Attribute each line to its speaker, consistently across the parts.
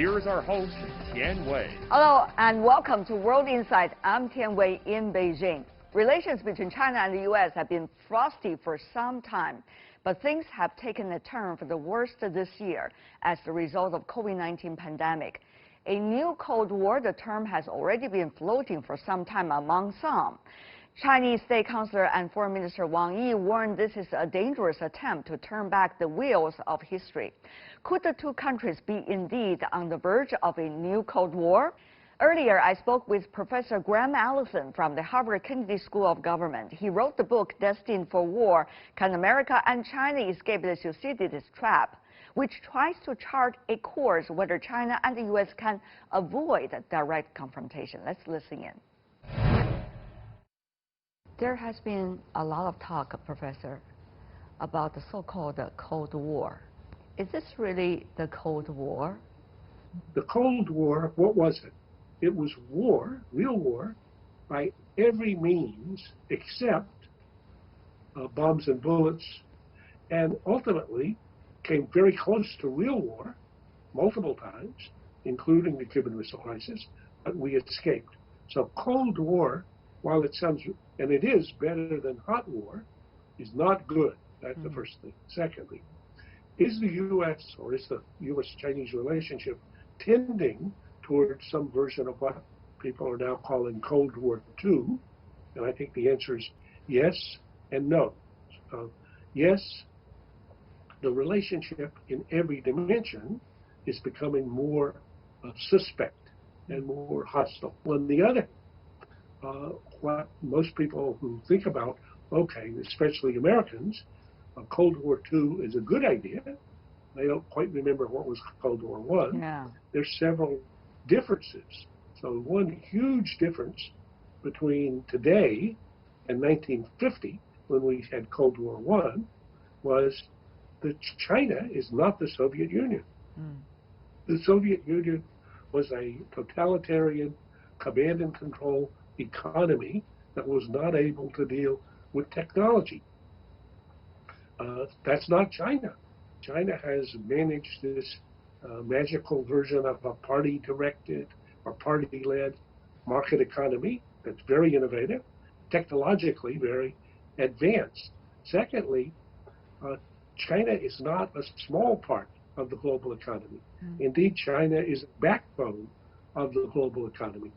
Speaker 1: here is our host, Tian Wei.
Speaker 2: Hello and welcome to World Insight. I'm Tian Wei in Beijing. Relations between China and the U.S. have been frosty for some time, but things have taken a turn for the worst this year as a result of COVID-19 pandemic. A new Cold War, the term has already been floating for some time among some. Chinese State Councilor and Foreign Minister Wang warned this is a dangerous attempt to turn back the wheels of history. Could the two countries be indeed on the verge of a new Cold War? Earlier, I spoke with Professor Graham Allison from the Harvard Kennedy School of Government. He wrote the book Destined for War: Can America and China Escape the Thucydides Trap?, which tries to chart a course whether China and the U.S. can avoid direct confrontation. Let's listen in. There has been a lot of talk, Professor, about the so-called Cold War. Is this really the Cold War?
Speaker 3: The Cold War, what was it? It was war, real war, by every means except bombs and bullets, and ultimately came very close to real war multiple times, including the Cuban Missile Crisis, but we escaped. So Cold War, while it sounds, and it is better than hot war, is not good. That's the first thing. Secondly, is the U.S. or is the U.S.-Chinese relationship tending towards some version of what people are now calling Cold War II? And I think the answer is yes and no. Yes, the relationship in every dimension is becoming more suspect and more hostile. On the other, what most people who think about, okay, especially Americans, Cold War II is a good idea. They don't quite remember what was Cold War I.
Speaker 2: Yeah.
Speaker 3: There's several differences. So one huge difference between today and 1950, when we had Cold War I, was that China is not the Soviet Union. The Soviet Union was a totalitarian command and control economy that was not able to deal with technology. That's not China. China has managed this magical version of a party-directed or party-led market economy that's very innovative, technologically very advanced. Secondly, China is not a small part of the global economy. Indeed, China is a backbone of the global economy.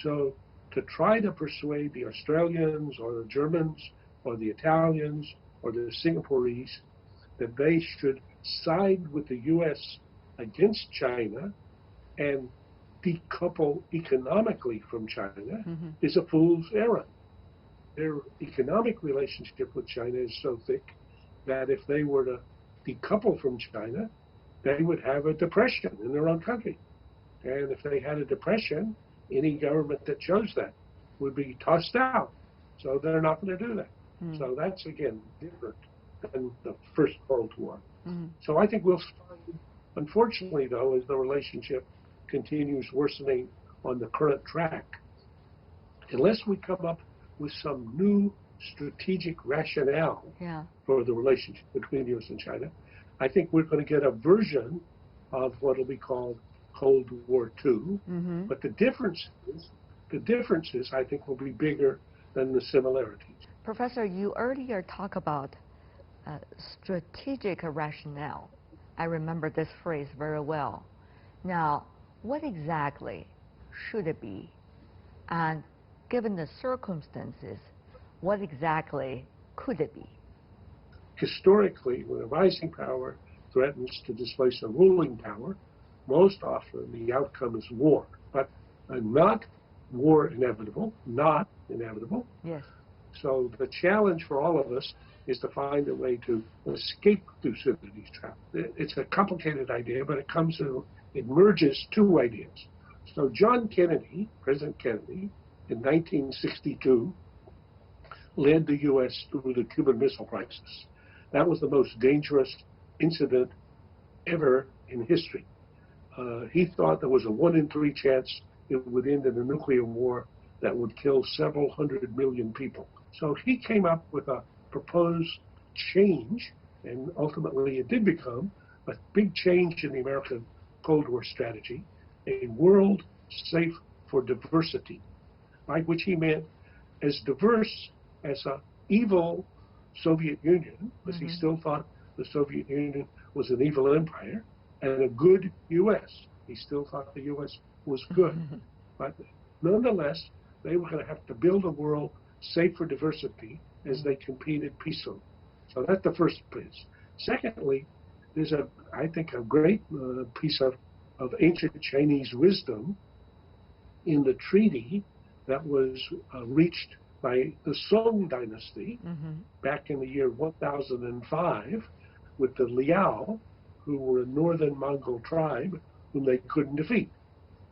Speaker 3: So to try to persuade the Australians or the Germans or the Italians or the Singaporeans that they should side with the U.S. against China and decouple economically from China is a fool's errand. Their economic relationship with China is so thick that if they were to decouple from China, they would have a depression in their own country. And if they had a depression, any government that chose that would be tossed out. So they're not going to do that. So that's, again, different than the first Cold War. So I think we'll find, unfortunately, though, as the relationship continues worsening on the current track, unless we come up with some new strategic rationale for the relationship between the U.S. and China, I think we're going to get a version of what will be called Cold War II. But the differences, I think, will be bigger than the similarities.
Speaker 2: Professor, you earlier talked about strategic rationale. I remember this phrase very well. Now, what exactly should it be? And given the circumstances, what exactly could it be?
Speaker 3: Historically, when a rising power threatens to displace a ruling power, most often the outcome is war. But not war inevitable, not inevitable.
Speaker 2: Yes. So
Speaker 3: the challenge for all of us is to find a way to escape Thucydides' trap. It's a complicated idea, but it merges two ideas. So John Kennedy, President Kennedy, in 1962, led the U.S. through the Cuban Missile Crisis. That was the most dangerous incident ever in history. He thought there was a 1 in 3 chance it would end in a nuclear war that would kill several hundred million people. So he came up with a proposed change, and ultimately it did become a big change in the American Cold War strategy, a world safe for diversity, by which he meant as diverse as an evil Soviet Union, because he still thought the Soviet Union was an evil empire, and a good U.S. He still thought the U.S. was good. But nonetheless, they were going to have to build a world safe for diversity as they competed peacefully. So that's the first piece. Secondly, there's I think, a great piece of ancient Chinese wisdom in the treaty that was reached by the Song dynasty back in the year 1005 with the Liao, who were a northern Mongol tribe whom they couldn't defeat.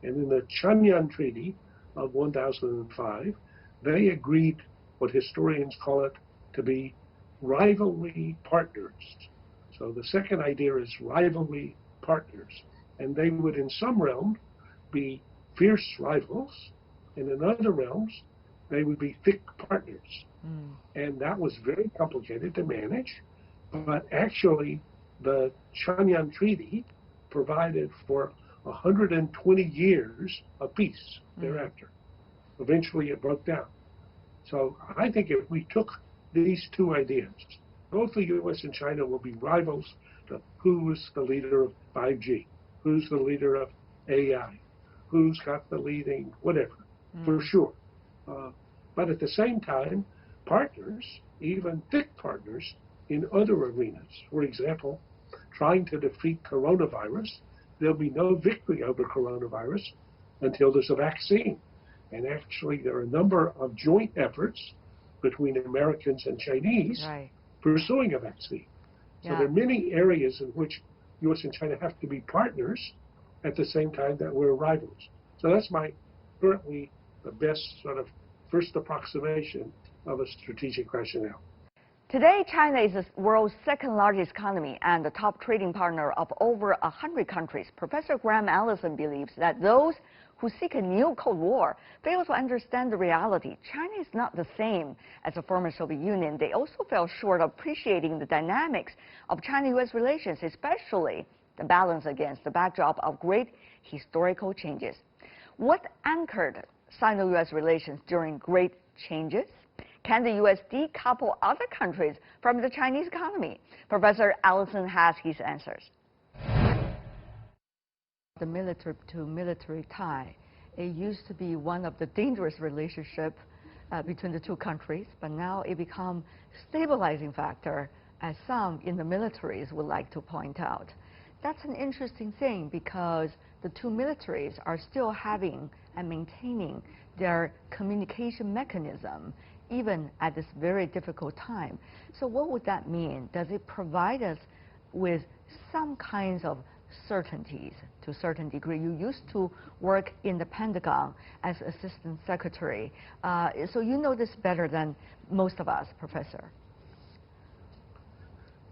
Speaker 3: And in the Chang'an Treaty of 1005, they agreed what historians call it to be rivalry partners. So the second idea is rivalry partners. And they would, in some realms, be fierce rivals, and in other realms, they would be thick partners. And that was very complicated to manage, but actually the Chang'an Treaty provided for 120 years of peace thereafter. Eventually it broke down. So I think if we took these two ideas, both the U.S. and China will be rivals to who's the leader of 5G, who's the leader of AI, who's got the leading whatever, for sure. But at the same time, partners, even thick partners in other arenas. For example, trying to defeat coronavirus, there'll be no victory over coronavirus until there's a vaccine. And actually, there are a number of joint efforts between Americans and Chinese pursuing a vaccine. So there are many areas in which U.S. and China have to be partners at the same time that we're rivals. So that's currently the best sort of first approximation of a strategic rationale.
Speaker 2: Today, China is the world's second largest economy and the top trading partner of over 100 countries. Professor Graham Allison believes that those who seek a new Cold War fail to understand the reality. China is not the same as the former Soviet Union. They also fell short of appreciating the dynamics of China-U.S. relations, especially the balance against the backdrop of great historical changes. What anchored Sino-U.S. relations during great changes? Can the U.S. decouple other countries from the Chinese economy? Professor Allison has his answers. The military-to-military tie, it used to be one of the dangerous relationships between the two countries, but now it become stabilizing factor, as some in the militaries would like to point out. That's an interesting thing because the two militaries are still having and maintaining their communication mechanism even at this very difficult time. So what would that mean? Does it provide us with some kinds of certainties to a certain degree? You used to work in the Pentagon as assistant secretary, so you know this better than most of us, Professor.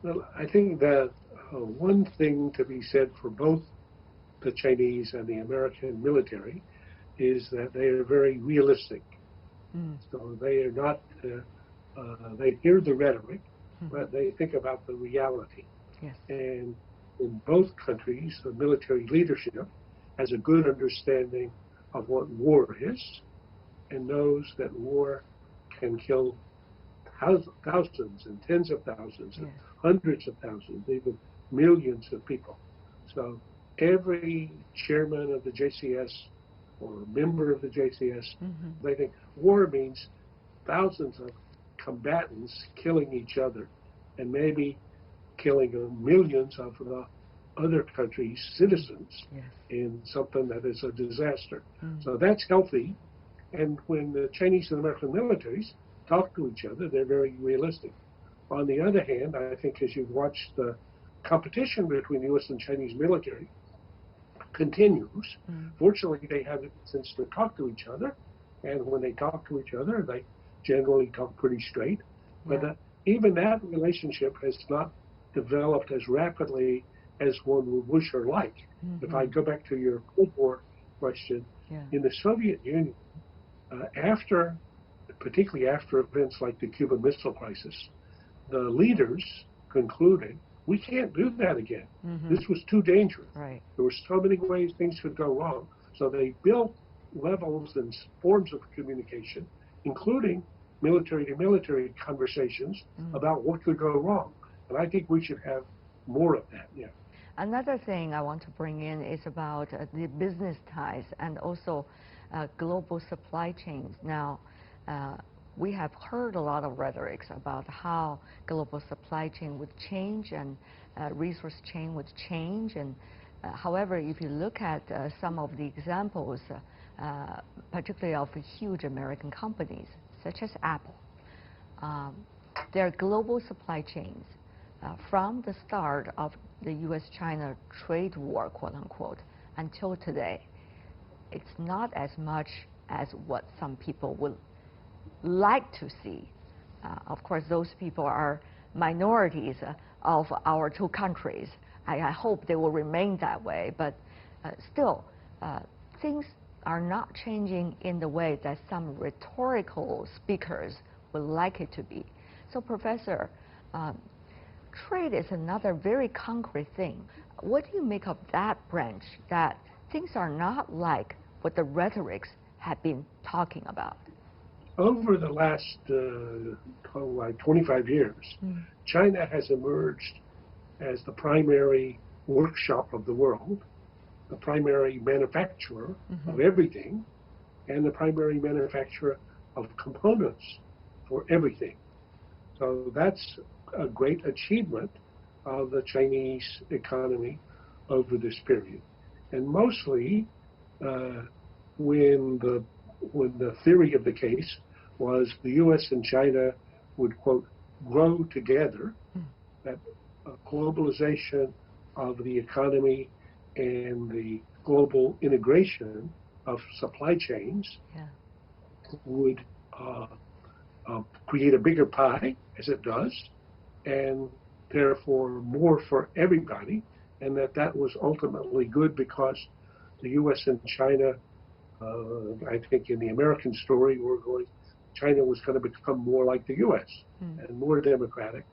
Speaker 3: Well, I think that one thing to be said for both the Chinese and the American military is that they are very realistic. So they are not, they hear the rhetoric, but they think about the reality. And in both countries, the military leadership has a good understanding of what war is and knows that war can kill thousands and tens of thousands and hundreds of thousands, even millions of people. So every chairman of the JCS or member of the JCS, they think war means thousands of combatants killing each other and maybe killing millions of the other countries' citizens in something that is a disaster. So that's healthy. And when the Chinese and American militaries talk to each other, they're very realistic. On the other hand, I think as you've watched the competition between the U.S. and Chinese military continues. Fortunately, they have it since they talk to each other, and when they talk to each other, they generally talk pretty straight. But even that relationship has not developed as rapidly as one would wish or like. If I go back to your Cold War question, in the Soviet Union, particularly after events like the Cuban Missile Crisis, the leaders concluded We can't do that again. This was too dangerous.
Speaker 2: Right.
Speaker 3: There were so many ways things could go wrong. So they built levels and forms of communication, including military-to-military conversations about what could go wrong. And I think we should have more of that, yeah.
Speaker 2: Another thing I want to bring in is about the business ties and also global supply chains. Now, we have heard a lot of rhetorics about how global supply chain would change and resource chain would change. And however, if you look at some of the examples, particularly of huge American companies, such as Apple, their global supply chains from the start of the U.S.-China trade war, quote unquote, until today, it's not as much as what some people would like to see. Of course, those people are minorities of our two countries. I hope they will remain that way, but still, things are not changing in the way that some rhetorical speakers would like it to be. So, Professor, trade is another very concrete thing. What do you make of that branch, that things are not like what the rhetorics have been talking about?
Speaker 3: Over the last 25 years, China has emerged as the primary workshop of the world, the primary manufacturer of everything, and the primary manufacturer of components for everything. So that's a great achievement of the Chinese economy over this period. And mostly, when the theory of the case was the U.S. and China would, quote, grow together, that globalization of the economy and the global integration of supply chains would create a bigger pie, as it does, and therefore more for everybody, and that was ultimately good because the U.S. and China, I think in the American story, China was going to become more like the U.S. and more democratic,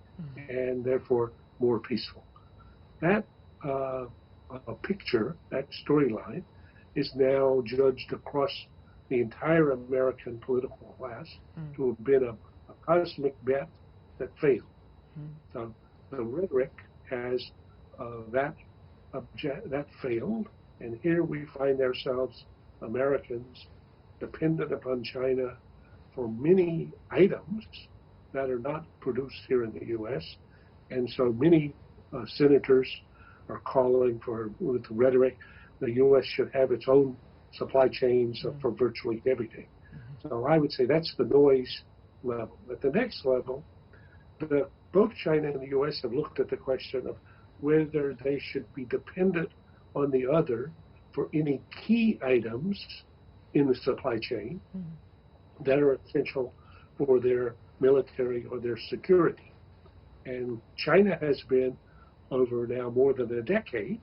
Speaker 3: and therefore more peaceful. That picture, that storyline, is now judged across the entire American political class to have been a cosmic bet that failed. So the rhetoric has that failed, and here we find ourselves, Americans, dependent upon China for many items that are not produced here in the U.S. And so many senators are calling for, with rhetoric, the U.S. should have its own supply chains for virtually everything. So I would say that's the noise level. At the next level, both China and the U.S. have looked at the question of whether they should be dependent on the other for any key items in the supply chain that are essential for their military or their security. And China has been, over now more than a decade,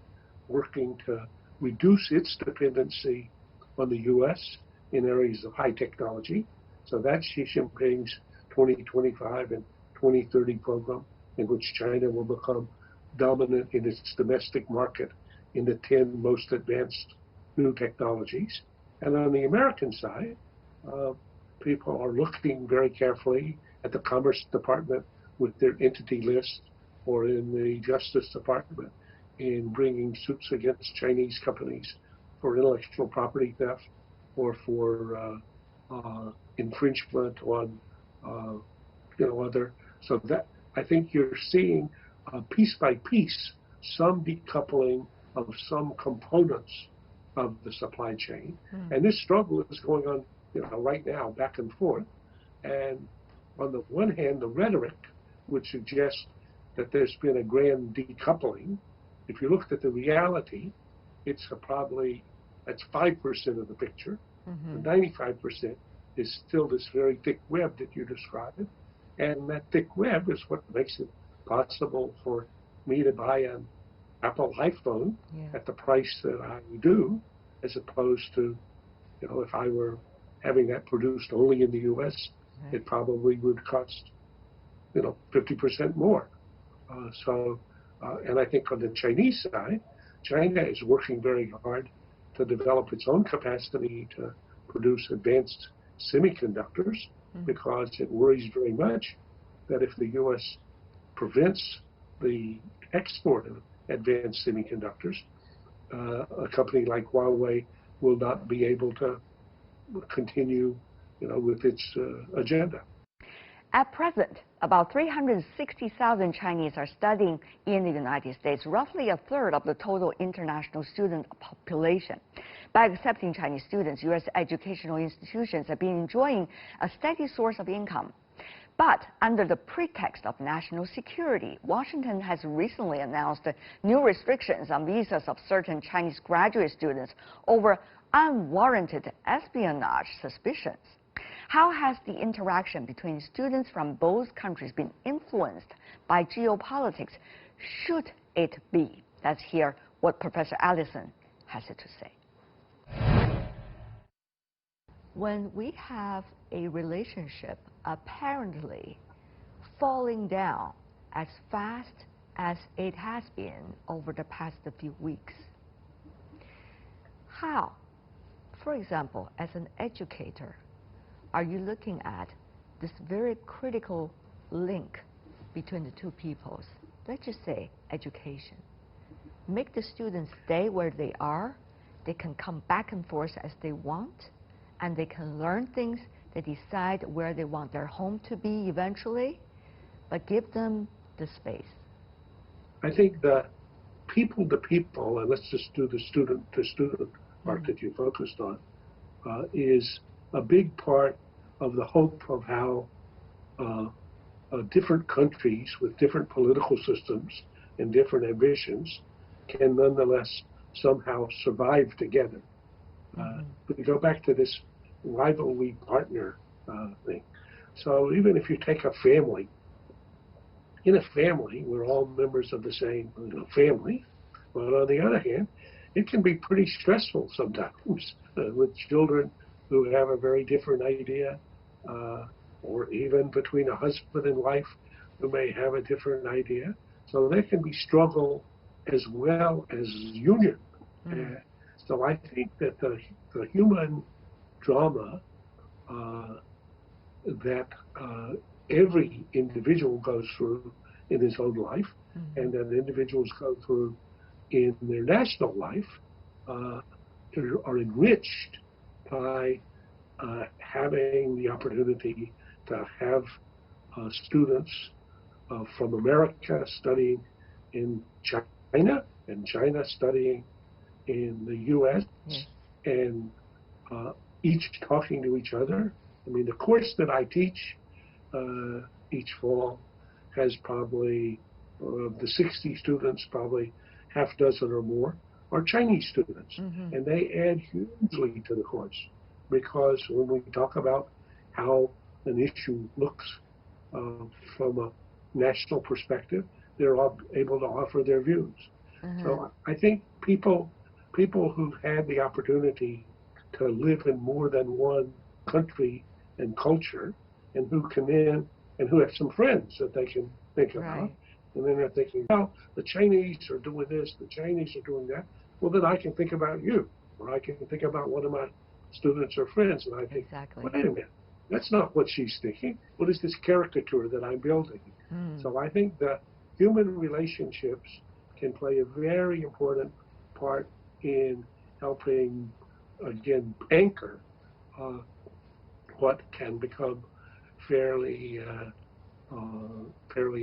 Speaker 3: working to reduce its dependency on the U.S. in areas of high technology. So that's Xi Jinping's 2025 and 2030 program, in which China will become dominant in its domestic market in the 10 most advanced new technologies. And on the American side, people are looking very carefully at the Commerce Department with their entity list, or in the Justice Department in bringing suits against Chinese companies for intellectual property theft or for infringement on other. So that, I think you're seeing piece by piece some decoupling of some components of the supply chain, and this struggle is going on right now, back and forth. And on the one hand, the rhetoric would suggest that there's been a grand decoupling. If you looked at the reality, it's that's 5% of the picture. And 95% is still this very thick web that you described. And that thick web is what makes it possible for me to buy an Apple iPhone at the price that I do, as opposed to, if I were having that produced only in the U.S., it probably would cost, 50% more. So And I think on the Chinese side, China is working very hard to develop its own capacity to produce advanced semiconductors because it worries very much that if the U.S. prevents the export of advanced semiconductors, a company like Huawei will not be able to continue, with its agenda.
Speaker 2: At present, about 360,000 Chinese are studying in the United States, roughly a third of the total international student population. By accepting Chinese students, U.S. educational institutions have been enjoying a steady source of income. But under the pretext of national security, Washington has recently announced new restrictions on visas of certain Chinese graduate students over unwarranted espionage suspicions. How has the interaction between students from both countries been influenced by geopolitics? Should it be? Let's hear what Professor Allison has to say. When we have a relationship apparently falling down as fast as it has been over the past few weeks, how, for example, as an educator, are you looking at this very critical link between the two peoples? Let's just say education. Make the students stay where they are. They can come back and forth as they want, and they can learn things. They decide where they want their home to be eventually, but give them the space.
Speaker 3: I think the people to people, and let's just do the student to student part that you focused on, is a big part of the hope of how different countries with different political systems and different ambitions can nonetheless somehow survive together. We go back to this rivalry partner thing. So even if you take a family, in a family, we're all members of the same family, but on the other hand, it can be pretty stressful sometimes with children who have a very different idea, or even between a husband and wife who may have a different idea. So there can be struggle as well as union. So I think that the human drama that every individual goes through in his own life, and that individuals go through in their national life, are enriched by having the opportunity to have students from America studying in China, and China studying in the U.S., and each talking to each other. I mean, the course that I teach each fall has probably, of the 60 students, probably half dozen or more are Chinese students. And they add hugely to the course, because when we talk about how an issue looks from a national perspective, they're all able to offer their views. So I think people who've had the opportunity to live in more than one country and culture, and who come in and who have some friends that they can think about, and then they're thinking, well, the Chinese are doing this, the Chinese are doing that, well, then I can think about you, or I can think about one of my students or friends, and I think, wait a minute, that's not what she's thinking. What is this caricature that I'm building? So I think that human relationships can play a very important part in helping, again, anchor what can become fairly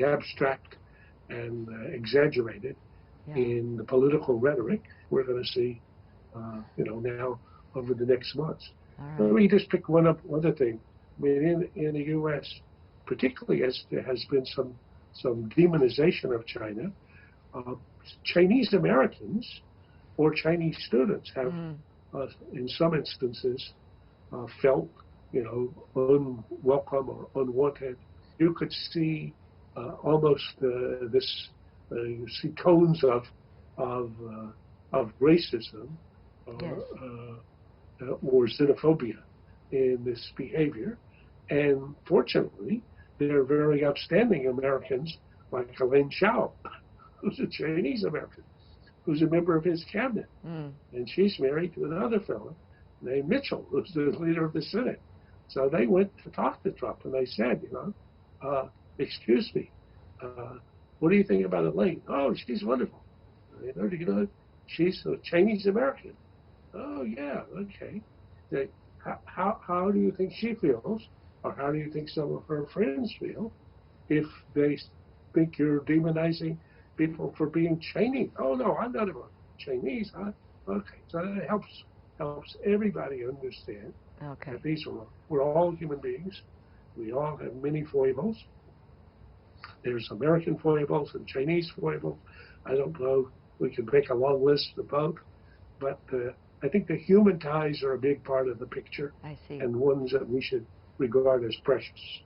Speaker 3: abstract and exaggerated in the political rhetoric we're going to see, now over the next months. Let me just pick one other thing. I mean, in the U.S., particularly as there has been some demonization of China, Chinese Americans or Chinese students have, in some instances, felt, unwelcome or unwanted. You could see almost this. You see tones of racism or xenophobia in this behavior, and fortunately, there are very upstanding Americans like Elaine Chao who's a Chinese American, who's a member of his cabinet. And she's married to another fellow named Mitchell, who's the leader of the Senate. So they went to talk to Trump, and they said, excuse me, what do you think about Elaine? Oh, she's wonderful. She's a Chinese American. Oh, yeah, okay. How do you think she feels, or how do you think some of her friends feel, if they think you're demonizing people for being Chinese? Oh, no, I'm not about Chinese. Okay, so that helps everybody understand that we're all human beings. We all have many foibles. There's American foibles and Chinese foibles. I don't know. We can make a long list of both, but I think the human ties are a big part of the picture,
Speaker 2: I see.
Speaker 3: and ones that we should regard as precious.